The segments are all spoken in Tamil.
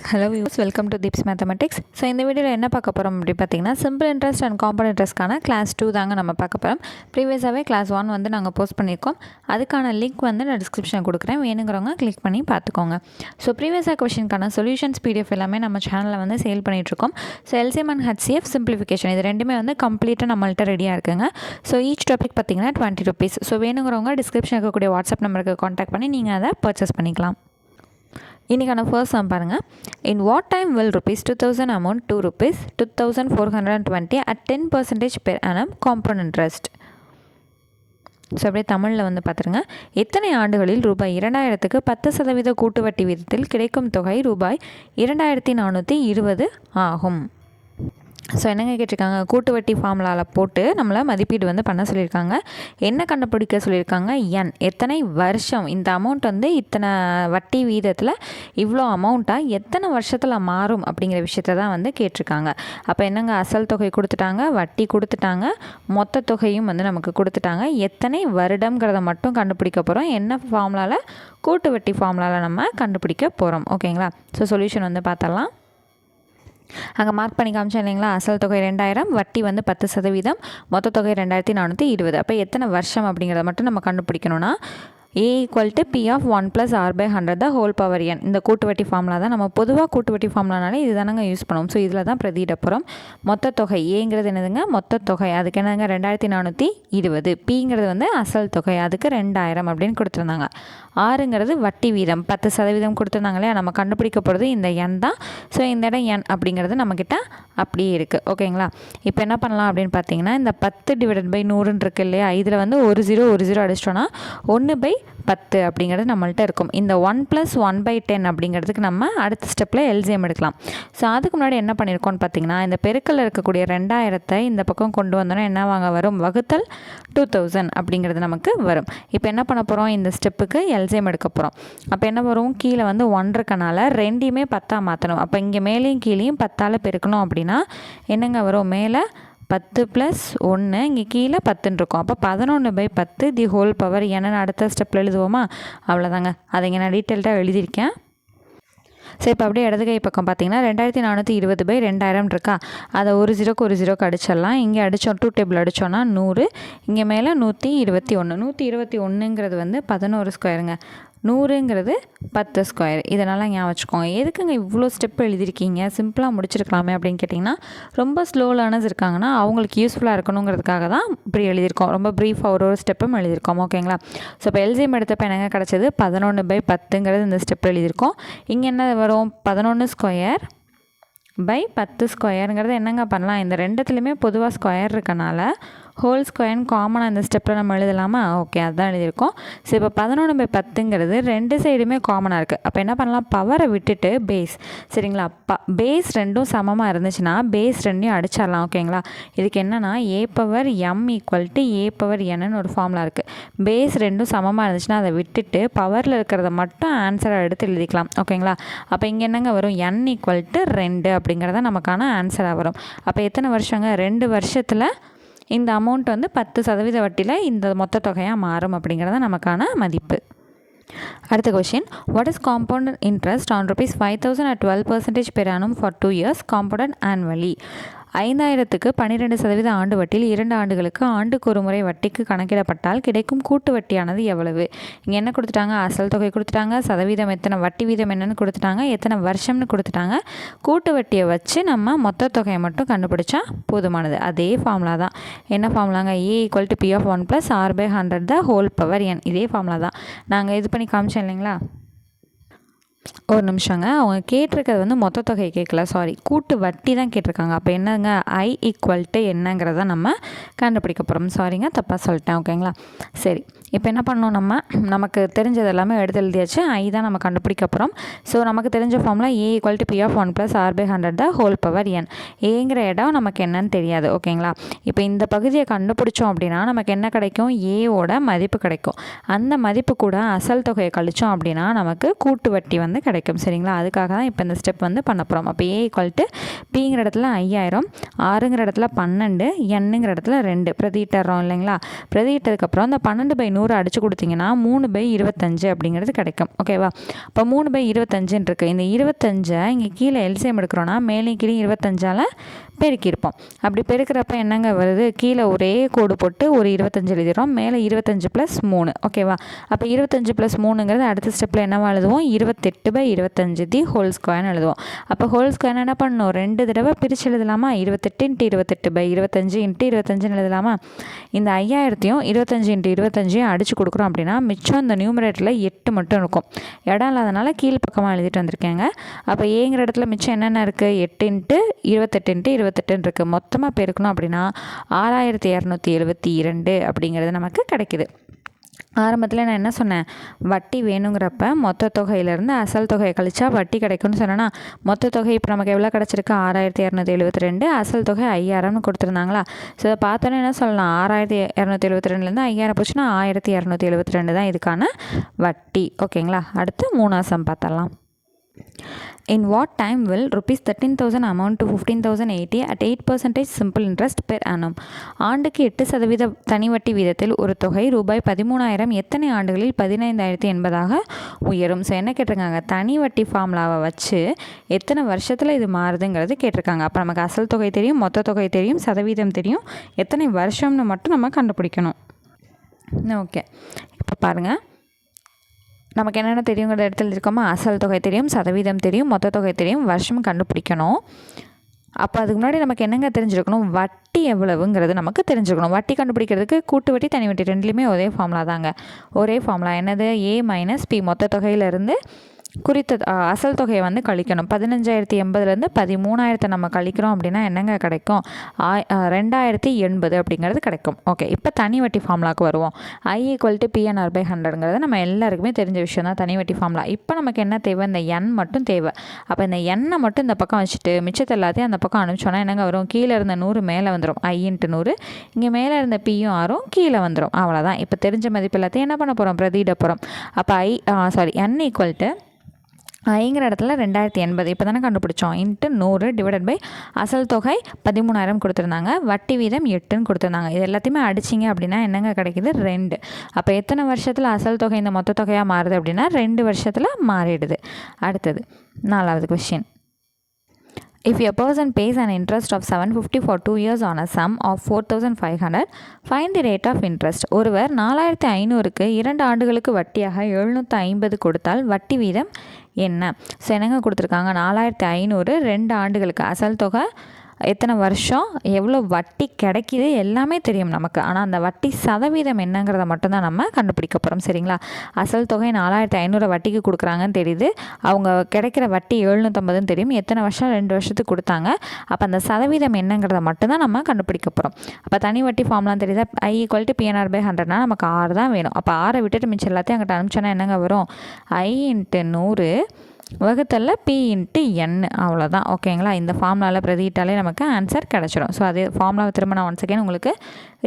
Hello views, welcome to Deeps mathematics. So இந்த வீடியோவில் என்ன பார்க்க போகிறோம் அப்படி பார்த்தீங்கன்னா, சிம்பிள் இன்ட்ரெஸ்ட் அண்ட் காம்பவுண்ட் இன்ட்ரெஸ்ட்கான கிளாஸ் 2 தாங்க நம்ம பார்க்க போகிறோம். ப்ரீவியஸாகவே கிளாஸ் 1 வந்து நாங்கள் போஸ்ட் பண்ணியிருக்கோம். அதுக்கான லிங்க் வந்து நான் டிஸ்கிரிப்ஷன் கொடுக்குறேன், வேணுங்கிறவங்க கிளிக் பண்ணி பார்த்துக்கோங்க. ஸோ ப்ரீவியஸாக கொஷினுக்கான சொல்யூஷன்ஸ் PDF எல்லாமே நம்ம சேனலில் வந்து சேல் பண்ணிகிட்ருக்கோம். So LCM and HCF simplification இது ரெண்டுமே வந்து கம்ப்ளீட்டாக நம்மள்ட்ட ரெடியாக இருக்குங்க. ஸோ ஈச் டாபிக் பார்த்தீங்கன்னா 20 rupees. ஸோ வேணுங்கிறவங்க டிஸ்கிரிப்ஷன் இருக்கக்கூடிய வாட்ஸ்அப் நம்பருக்கு காண்டாக்ட் பண்ணி நீங்கள் அதை பர்ச்சேஸ் பண்ணிக்கலாம். இன்றைக்கான ஃபர்ஸ்ட் சம் பாருங்கள். In what time will ₹2000 amount ₹2 2420 at 10% per annum compound interest? So அப்படியே தமிழில் வந்து பார்த்துருங்க. எத்தனை ஆண்டுகளில் ₹2000க்கு 10% கூட்டு வட்டி வீதத்தில் கிடைக்கும் தொகை ₹2420 ஆகும்? ஸோ என்னங்க கேட்டிருக்காங்க, கூட்டு வட்டி ஃபார்முலாவில் போட்டு நம்மளை மதிப்பீடு வந்து பண்ண சொல்லியிருக்காங்க. என்ன கண்டுபிடிக்க சொல்லியிருக்காங்க? என் எத்தனை வருஷம் இந்த அமௌண்ட் வந்து இத்தனை வட்டி வீதத்தில் இவ்வளோ அமௌண்ட்டாக எத்தனை வருஷத்தில் மாறும் அப்படிங்கிற விஷயத்த தான் வந்து கேட்டிருக்காங்க. அப்போ என்னங்க, அசல் தொகை கொடுத்துட்டாங்க, வட்டி கொடுத்துட்டாங்க, மொத்த தொகையும் வந்து நமக்கு கொடுத்துட்டாங்க. எத்தனை வருடங்கிறத மட்டும் கண்டுபிடிக்க போகிறோம். என்ன ஃபார்முலாவில்? கூட்டு வட்டி ஃபார்முலாவில் நம்ம கண்டுபிடிக்க போகிறோம். ஓகேங்களா? ஸோ சொல்யூஷன் வந்து பார்த்தலாம். அங்கே மார்க் பண்ணி காமிச்சேன் இல்லைங்களா, அசல் தொகை 2000, வட்டி வந்து 10%, மொத்த தொகை 2420. அப்போ எத்தனை வருஷம் அப்படிங்கிறத மட்டும் நம்ம கண்டுபிடிக்கணும்னா A = P of 1 + R/100 the whole power n. இந்த கூட்டு வட்டி ஃபார்முலா தான் நம்ம பொதுவாக கூட்டு வட்டி ஃபார்முலானாலே இது தானங்க யூஸ் பண்ணுவோம். ஸோ இதில் தான் பிரதியிட போகிறோம். மொத்த தொகை ஏங்கிறது என்னதுங்க, மொத்த தொகை, அதுக்கு என்னதுங்க 2420. Pங்கிறது வந்து அசல் தொகை, அதுக்கு 2000 அப்படின்னு கொடுத்துருந்தாங்க. ஆறுங்கிறது வட்டி வீதம் 10% கொடுத்துருந்தாங்க இல்லையா, நம்ம கண்டுபிடிக்க போகிறது இந்த எண் தான். ஸோ இந்த இடம் எண் அப்படிங்கிறது நம்மக்கிட்ட அப்படியே இருக்குது. ஓகேங்களா? இப்போ என்ன பண்ணலாம் அப்படின்னு பார்த்தீங்கன்னா, இந்த 10/100 இருக்கு இல்லையா, இதில் வந்து ஒரு ஜீரோ அடிச்சிட்டோன்னா 1/10 அப்படிங்கிறது நம்மள்ட்ட இருக்கும். இந்த 1 + 1/10 அப்படிங்கிறதுக்கு நம்ம அடுத்த ஸ்டெப்பில் LCM எடுக்கலாம். ஸோ அதுக்கு முன்னாடி என்ன பண்ணியிருக்கோம்னு பார்த்தீங்கன்னா, இந்த பெருக்கல்ல இருக்கக்கூடிய 2000 இந்த பக்கம் கொண்டு வந்தோன்னா என்ன வாங்க வரும், வகுத்தல் 2000 அப்படிங்கிறது நமக்கு வரும். இப்போ என்ன பண்ண போகிறோம், இந்த ஸ்டெப்புக்கு LCM எடுக்க போகிறோம். அப்போ என்ன வரும், கீழே வந்து 1 இருக்கனால ரெண்டையுமே 10 மாற்றணும். அப்போ இங்கே மேலேயும் கீழேயும் 10ஆல் பெருக்கணும் அப்படின்னா என்னங்க வரும், மேலே 10 + 1, இங்கே கீழே 10 இருக்கும். அப்போ 11/10 தி ஹோல் பவர் என்னென்னு அடுத்த ஸ்டெப்பில் எழுதுவோமா? அவ்வளோதாங்க. அதை இங்கே நான் டீட்டெயில்டாக எழுதியிருக்கேன். சரி, இப்போ அப்படியே இடது கை பக்கம் பார்த்தீங்கன்னா 2420/2000 இருக்கா, அதை ஒரு ஜீரோக்கு அடிச்சிடலாம். இங்கே அடித்தோம், 2 டேபிள் அடித்தோன்னா 100, இங்கே மேலே 121. 121ங்கிறது வந்து 11 ஸ்கொயருங்க, 100ங்கிறது 10 ஸ்கொயர். இதனால் ஞாபகம் வச்சுக்கோங்க. எதுக்குங்க இவ்வளோ ஸ்டெப் எழுதியிருக்கீங்க, சிம்பிளாக முடிச்சிருக்கலாமே அப்படின்னு கேட்டிங்கன்னா, ரொம்ப ஸ்லோ லேர்னர்ஸ் இருக்காங்கன்னா அவங்களுக்கு யூஸ்ஃபுல்லாக இருக்கணுங்கிறதுக்காக தான் இப்படி எழுதியிருக்கோம். ரொம்ப ப்ரீஃபாக ஒரு ஸ்டெப்பும் எழுதியிருக்கோம். ஓகேங்களா? ஸோ இப்போ LCM எடுத்தப்போ என்னங்க கிடச்சது, 11/10ங்கிறது இந்த ஸ்டெப் எழுதியிருக்கோம். இங்கே என்ன வரும், 11 ஸ்கொயர் பை 10 ஸ்கொயருங்கிறது என்னங்க பண்ணலாம், இந்த ரெண்டுத்துலேயுமே பொதுவாக ஸ்கொயர் இருக்கனால ஹோல் ஸ்கொயர்னு காமனாக இந்த ஸ்டெப்பில் நம்ம எழுதலாமா? ஓகே, அதுதான் எழுதியிருக்கோம். ஸோ இப்போ 11/10ங்கிறது ரெண்டு சைடுமே காமனாக இருக்குது. அப்போ என்ன பண்ணலாம், பவரை விட்டுட்டு பேஸ், சரிங்களா, பேஸ் ரெண்டும் சமமாக இருந்துச்சுன்னா பேஸ் ரெண்டையும் அடிச்சிடலாம். ஓகேங்களா? இதுக்கு என்னென்னா A/m = A/n ஒரு ஃபார்முலா இருக்குது. பேஸ் ரெண்டும் சமமாக இருந்துச்சுன்னா அதை விட்டுட்டு பவரில் இருக்கிறத மட்டும் ஆன்சரை எடுத்து எழுதிக்கலாம். ஓகேங்களா? அப்போ இங்கே என்னங்க வரும், n = 2 அப்படிங்கிறத நமக்கான ஆன்சராக வரும். அப்போ எத்தனை வருஷங்க, 2 வருஷத்தில் இந்த அமௌண்ட் வந்து 10% வட்டியில் இந்த மொத்த தொகையாக மாறும் அப்படிங்கிறத நமக்கான மதிப்பு. அடுத்த question, what is compound interest on ₹5000 at 12% per annum for 2 years compounded annually? 5000க்கு 12% ஆண்டு வட்டியில் 2 ஆண்டுகளுக்கு ஆண்டுக்கு ஒரு முறை வட்டிக்கு கணக்கிடப்பட்டால் கிடைக்கும் கூட்டு வட்டியானது எவ்வளவு? இங்கே என்ன கொடுத்துட்டாங்க, அசல் தொகை கொடுத்துட்டாங்க, சதவீதம் எத்தனை, வட்டி வீதம் என்னென்னு கொடுத்துட்டாங்க, எத்தனை வருஷம்னு கொடுத்துட்டாங்க. கூட்டு வட்டியை வச்சு நம்ம மொத்த தொகையை மட்டும் கண்டுபிடிச்சா போதுமானது. அதே ஃபார்முலா தான். என்ன ஃபார்முலாங்க, A = P of 1 + R/100 the whole power n. இதே ஃபார்முலா தான் நாங்கள் இது பண்ணி காமிச்சோம் இல்லைங்களா. ஒரு நிமிஷங்க, அவங்க கேட்டிருக்கிறது வந்து மொத்த தொகை கேட்கல, சாரி, கூட்டு வட்டி தான் கேட்டிருக்காங்க. அப்போ என்னங்க, I = என்னங்கிறத நம்ம கண்டுபிடிக்க போகிறோம். சாரிங்க, தப்பாக சொல்லிட்டேன். ஓகேங்களா? சரி, இப்போ என்ன பண்ணணும், நமக்கு தெரிஞ்சது எல்லாமே எடுத்து எழுதியாச்சு. I தான் நம்ம கண்டுபிடிக்க போகிறோம். ஸோ நமக்கு தெரிஞ்ச formula A = P of 1 + R/100 the whole power n. ஏங்கிற இடம் நமக்கு என்னன்னு தெரியாது. ஓகேங்களா? இப்போ இந்த பகுதியை கண்டுபிடிச்சோம் அப்படின்னா நமக்கு என்ன கிடைக்கும், ஏவோட மதிப்பு கிடைக்கும். அந்த மதிப்பு கூட அசல் தொகையை கழிச்சோம் அப்படின்னா நமக்கு கூட்டு வட்டி வந்து கிடைக்கும். சரிங்களா? அதுக்காக தான் இப்போ இந்த ஸ்டெப் வந்து பண்ண போகிறோம். அப்போ A = Pங்கிற இடத்துல 5000, Rங்கிற இடத்துல 12, Nங்கிற இடத்துல 2 பிரதியிட்டுறோம் இல்லைங்களா. பிரதியிட்டதுக்கப்புறம் இந்த 12/100 100 அடித்து கொடுத்தீங்கன்னா 3/25 அப்படிங்கிறது கிடைக்கும். ஓகேவா? இப்போ 3/25 இருக்குது. இந்த 25 இங்கே கீழே எல்சிஎம் எடுக்கிறோன்னா மேலே கீழே 25ஆல் பெருக்கியிருப்போம். அப்படி பெருக்கிறப்ப என்னங்க வருது, கீழே ஒரே கோடு போட்டு ஒரு 25 எழுதிடுறோம், மேலே 25 + 3. ஓகேவா? அப்போ 25 + 3ங்கிறது அடுத்த ஸ்டெப்பில் என்னவா எழுதுவோம், 28/25 தி ஹோல் ஸ்கொயர்னு எழுதுவோம். அப்போ ஹோல் ஸ்கொயர் என்ன பண்ணணும், 2 தடவை பிரித்து எழுதலாமா, 28 × 28/25 × 25ன்னு எழுதலாமா. இந்த 5000த்தையும் 25 × 25 அடித்து கொடுக்குறோம் அப்படின்னா மிச்சம் இந்த நியூமரேட்டரில் 8 மட்டும் இருக்கும். இடம் இல்லாதனால கீழ் பக்கமாக எழுதிட்டு வந்திருக்கேங்க. அப்போ ஏங்கிற இடத்துல மிச்சம் என்னென்ன இருக்குது, 8 × 28 × 28 இருக்குது. மொத்தமாக பெருக்கணும் அப்படின்னா 6272 அப்படிங்கிறது நமக்கு கிடைக்குது. ஆரம்பத்தில் நான் என்ன சொன்னேன், வட்டி வேணுங்கிறப்ப மொத்த தொகையிலேருந்து அசல் தொகையை கழிச்சா வட்டி கிடைக்கும்னு சொன்னேன்னா, மொத்த தொகை இப்போ நமக்கு எவ்வளோ கிடச்சிருக்கு, 6272, அசல் தொகை 5000னு கொடுத்துருந்தாங்களா. ஸோ இதை பார்த்தோன்னே என்ன சொல்லலாம், 6272லேருந்து 5000 போச்சுன்னா 1272 தான் இதுக்கான வட்டி. ஓகேங்களா? அடுத்து 3ஆம் சம் பார்த்தலாம். In what time will rupees 13,000 amount to 15,080 at 8% simple interest per annum? ஆண்டுக்கு 8% தனி வட்டி வீதத்தில் ஒரு தொகை ரூபாய் 13,000 எத்தனை ஆண்டுகளில் 15,080 உயரும்? ஸோ என்ன கேட்டிருக்காங்க, தனி வட்டி ஃபார்முலாவை வச்சு எத்தனை வருஷத்தில் இது மாறுதுங்கிறது கேட்டிருக்காங்க. அப்போ நமக்கு அசல் தொகை தெரியும், மொத்த தொகை தெரியும், சதவீதம் தெரியும், எத்தனை வருஷம்னு மட்டும் நம்ம கண்டுபிடிக்கணும். ஓகே, இப்போ பாருங்கள், நமக்கு என்னென்ன தெரியுங்கிற இடத்துல இருக்கோமா, அசல் தொகை தெரியும், சதவீதம் தெரியும், மொத்த தொகை தெரியும், வருஷம் கண்டுபிடிக்கணும். அப்போ அதுக்கு முன்னாடி நமக்கு என்னங்க தெரிஞ்சிருக்கணும், வட்டி எவ்வளவுங்கிறது நமக்கு தெரிஞ்சுக்கணும். வட்டி கண்டுபிடிக்கிறதுக்கு கூட்டு வட்டி தனி வட்டி ரெண்டுலேயுமே ஒரே ஃபார்முலா தாங்க. ஒரே ஃபார்முலா என்னது, A - P மொத்த தொகையிலேருந்து குறித்த அசல் தொகையை வந்து கழிக்கணும். 15,080லேருந்து 13,000 நம்ம கழிக்கிறோம் அப்படின்னா என்னங்க கிடைக்கும், 2080 அப்படிங்கிறது கிடைக்கும். ஓகே, இப்போ தனி வட்டி ஃபார்முலாவுக்கு வருவோம். I = P/100ங்கிறது நம்ம எல்லாருக்குமே தெரிஞ்ச விஷயம் தான், தனி வட்டி ஃபார்முலா. இப்போ நமக்கு என்ன தேவை, இந்த n மட்டும் தேவை. அப்போ இந்த n மட்டும் இந்த பக்கம் வச்சுட்டு மிச்சத்தை எல்லாத்தையும் அந்த பக்கம் அனுப்பிச்சோன்னா என்னங்க வரும், கீழே இருந்த 100 மேலே வந்துடும், I × 100, இங்கே மேலே இருந்த Pயும் Rயும் கீழே வந்துடும். அவ்வளோதான். இப்போ தெரிஞ்ச மதிப்பு எல்லாத்தையும் என்ன பண்ண போகிறோம், பிரதியிட போகிறோம். அப்போ n = ஐங்கிற இடத்துல 2080 இப்போ தானே கண்டுபிடிச்சோம், × 100 / அசல் தொகை 13,000 கொடுத்துருந்தாங்க, வட்டி வீதம் 8ன்னு கொடுத்துருந்தாங்க. இது எல்லாத்தையுமே அடிச்சிங்க அப்படின்னா என்னங்க கிடைக்கிது, 2. அப்போ எத்தனை வருஷத்தில் அசல் தொகை இந்த மொத்த தொகையாக மாறுது அப்படின்னா 2 வருஷத்தில் மாறிடுது. அடுத்தது 4வது question. If a person pays an interest of 750 for 2 years on a sum of 4,500, find the rate of interest. ஒருவர் 4,500க்கு 2 ஆண்டுகளுக்கு வட்டியாக 750 கொடுத்தால் வட்டி வீதம் என்ன? ஸோ என்னங்க கொடுத்துருக்காங்க, 4,500 2 ஆண்டுகளுக்கு, அசல் தொகை எத்தனை வருஷம், எவ்வளோ வட்டி கிடைக்கிது எல்லாமே தெரியும் நமக்கு. ஆனால் அந்த வட்டி சதவீதம் என்னங்கிறத மட்டும்தான் நம்ம கண்டுபிடிக்க போகிறோம். சரிங்களா? அசல் தொகை 4,500 வட்டிக்கு கொடுக்குறாங்கன்னு தெரியுது, அவங்க கிடைக்கிற வட்டி 750ன்னு தெரியும், எத்தனை வருஷம், 2 வருஷத்துக்கு கொடுத்தாங்க. அப்போ அந்த சதவீதம் என்னங்கிறத மட்டும்தான் நம்ம கண்டுபிடிக்க போகிறோம். அப்போ தனி வட்டி ஃபார்ம்லாம் தெரியுதா, I = P/100னா நமக்கு 6 தான் வேணும். அப்போ 6 விட்டுட்டு மிச்சம் எல்லாத்தையும் அங்கிட்ட அனுப்பிச்சோன்னா என்னங்க வரும், I × 100 வகுத்தல்ல P × N. அவ்வளோதான். ஓகேங்களா? இந்த ஃபார்முலாவில் பிரதியிட்டாலே நமக்கு ஆன்சர் கிடச்சிடும். ஸோ அதே ஃபார்முலாவை திரும்ப நான் ஒன்ஸ் அகேன் உங்களுக்கு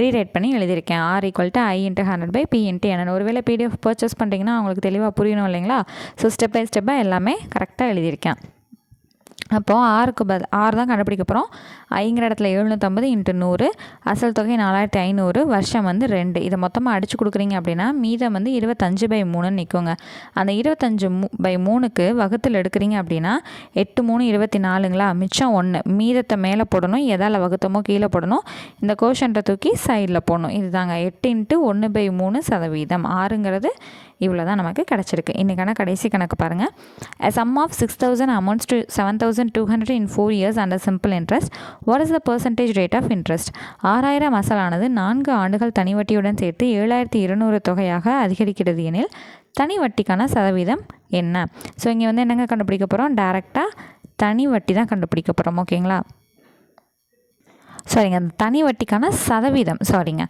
ரீரைட் பண்ணி எழுதியிருக்கேன். R = I × 100/P × N. ஒருவேளை PDF பர்ச்சேஸ் பண்ணிட்டீங்கன்னா உங்களுக்கு தெளிவாக புரியணும் இல்லைங்களா? ஸோ ஸ்டெப் பை ஸ்டெப்பாக எல்லாமே கரெக்டாக எழுதியிருக்கேன். அப்போது R தான் கண்டுபிடிக்க போகிறோம். ஐங்கிற இடத்துல 750 × 100, அசல் தொகை 4,500, வருஷம் வந்து 2. இதை மொத்தமாக அடித்து கொடுக்குறீங்க அப்படின்னா மீதம் வந்து 25/3ன்னு நிற்குங்க. அந்த 25/3க்கு வகுத்தில் எடுக்கிறீங்க அப்படின்னா 8 3 24ங்களா, மிச்சம் 1, மீதத்தை மேலே போடணும், எதால் வகுத்தமோ கீழே போடணும், இந்த கோஷன்ட்டை தூக்கி சைடில் போடணும். இதுதாங்க 8 × 1/3%. 6ங்கிறது இவ்வளோ தான் நமக்கு கிடச்சிருக்கு. இன்றைக்கான கடைசி கணக்கு பாருங்கள். A sum of 6,000 amounts to 7,200 in 4 years under simple interest. What is the percentage rate of interest? 6,000 அசலானது 4 ஆண்டுகள் தனி வட்டியுடன் சேர்த்து 7,200 தொகையாக அதிகரிக்கிறது எனில் தனி வட்டிக்கான சதவீதம் என்ன? ஸோ இங்கே வந்து என்னங்க கண்டுபிடிக்க போகிறோம், டைரெக்டாக தனி வட்டி தான் கண்டுபிடிக்க போகிறோம். ஓகேங்களா? சாரிங்க, அந்த தனி வட்டிக்கான சதவீதம், சாரிங்க,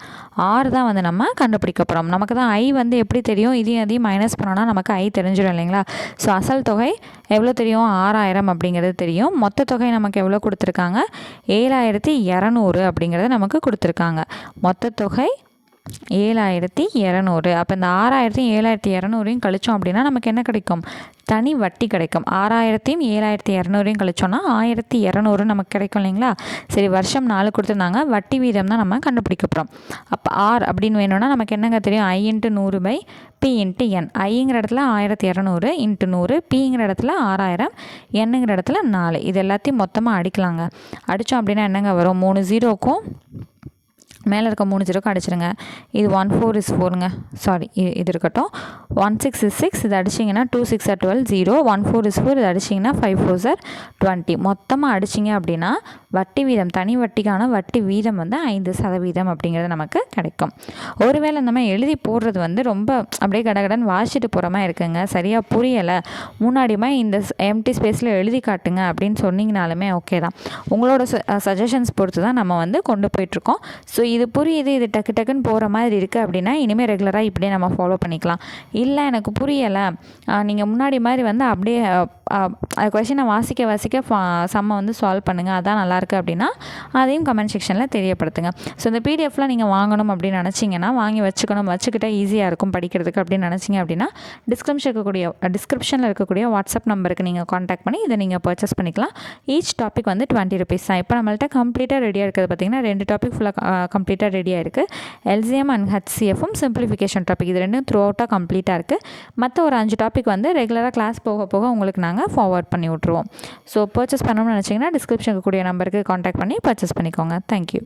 6 தான் வந்து நம்ம கண்டுபிடிக்க போகிறோம். நமக்கு தான் I வந்து எப்படி தெரியும், இதையும் மைனஸ் பண்ணோன்னா நமக்கு I தெரிஞ்சிடும் இல்லைங்களா? ஸோ அசல் தொகை எவ்வளோ தெரியும், 6,000 அப்படிங்கிறது தெரியும். மொத்த தொகை நமக்கு எவ்வளோ கொடுத்துருக்காங்க, 7,200 அப்படிங்கிறது நமக்கு கொடுத்துருக்காங்க. மொத்த தொகை 7200. அப்போ இந்த 6000 7200 கழிச்சோம் அப்படின்னா நமக்கு என்ன கிடைக்கும்? தனி வட்டி கிடைக்கும். 6000 7200 கழிச்சோன்னா 1200 நமக்கு கிடைக்கும் இல்லைங்களா? சரி, வருஷம் 4 கொடுத்துருந்தாங்க, வட்டி வீதம் தான் நம்ம கண்டுபிடிக்க போகிறோம். அப்போ ஆர் அப்படின்னு வேணும்னா நமக்கு என்னங்க தெரியும்? I × 100 P × N. ஐங்கிற இடத்துல 1200 × 100, பிங்கிற இடத்துல 6000, என்னங்கிற இடத்துல 4. இது எல்லாத்தையும் மொத்தமாக அடிக்கலாங்க. அடித்தோம் அப்படின்னா என்னங்க வரும்? 3 0க்கும் மேலே இருக்க 3 0க்கும் அடிச்சிருங்க. இது 1 4 is 4ங்க. சாரி, இது இருக்கட்டும். 1 6 is 6. இது அடிச்சிங்கன்னா 2 6 are 12 0. 1 4 is 4. இது அடிச்சிங்கன்னா 5 4 are 20. மொத்தமாக அடிச்சிங்க அப்படின்னா வட்டி வீதம், தனி வட்டிக்கான வட்டி வீதம் வந்து 5% அப்படிங்கிறது நமக்கு கிடைக்கும். ஒருவேளை நம்ம எழுதி போடுறது வந்து ரொம்ப அப்படியே கடகடன் வாசிட்டு போகிற மாதிரி இருக்குங்க, சரியாக புரியலை, முன்னாடியுமே இந்த எம்டி ஸ்பேஸில் எழுதி காட்டுங்க அப்படின்னு சொன்னீங்கனாலுமே ஓகே தான். உங்களோட சஜஷன்ஸ் பொறுத்து தான் நம்ம வந்து கொண்டு போயிட்டுருக்கோம். ஸோ இது புரியுது, இது டக்கு டக்குன்னு போகிற மாதிரி இருக்குது அப்படின்னா இனிமேல் ரெகுலராக இப்படியே நம்ம ஃபாலோ பண்ணிக்கலாம். இல்லை எனக்கு புரியலை, நீங்கள் முன்னாடி மாதிரி வந்து அப்படியே கொஷினை வாசிக்க சம்மை வந்து சால்வ் பண்ணுங்கள், அதான் நல்லாயிருக்கு அப்படின்னா அதையும் கமெண்ட் செக்ஷனில் தெரியப்படுத்துங்க. ஸோ இந்த பிடிஎஃப்லாம் நீங்கள் வாங்கணும் அப்படின்னு நினச்சிங்கன்னா வாங்கி வச்சுக்கிட்டால் ஈஸியாக இருக்கும் படிக்கிறதுக்கு அப்படின்னு நினச்சிங்க அப்படின்னா டிஸ்கிரிப்ஷனில் இருக்கக்கூடிய வாட்ஸ்அப் நம்பருக்கு நீங்கள் காண்டாக்ட் பண்ணி இதை நீங்கள் பர்ச்சேஸ் பண்ணிக்கலாம். ஈச் டாபிக் வந்து 20 rupees தான். இப்போ நம்மள்ட்ட கம்ப்ளீட்டாக ரெடியாக இருக்கிறது பார்த்திங்கன்னா 2 டாபிக் ஃபுல்லாக கம்ப்ளீட்டாக ரெடியாக இருக்குது. எல்சிஎம் அண்ட் ஹச்சிஎஃப்பும் சிம்பிளிஃபிகேஷன் டாபிக், இது ரெண்டும் த்ரூ அவுட்டாக கம்ப்ளீட்டாக இருக்குது. மற்ற ஒரு 5 டாபிக் வந்து ரெகுலராக கிளாஸ் போக போக உங்களுக்கு நாங்கள் ஃபார்வர்ட் பண்ணி விட்ருவோம். ஸோ பர்ச்சேஸ் பண்ணணும்னு நினச்சிங்கன்னா டிஸ்கிரிப்ஷனுக்கு கூடிய நம்பருக்கு காண்டாக்ட் பண்ணி பர்ச்சேஸ் பண்ணிக்கோங்க. தேங்க்யூ.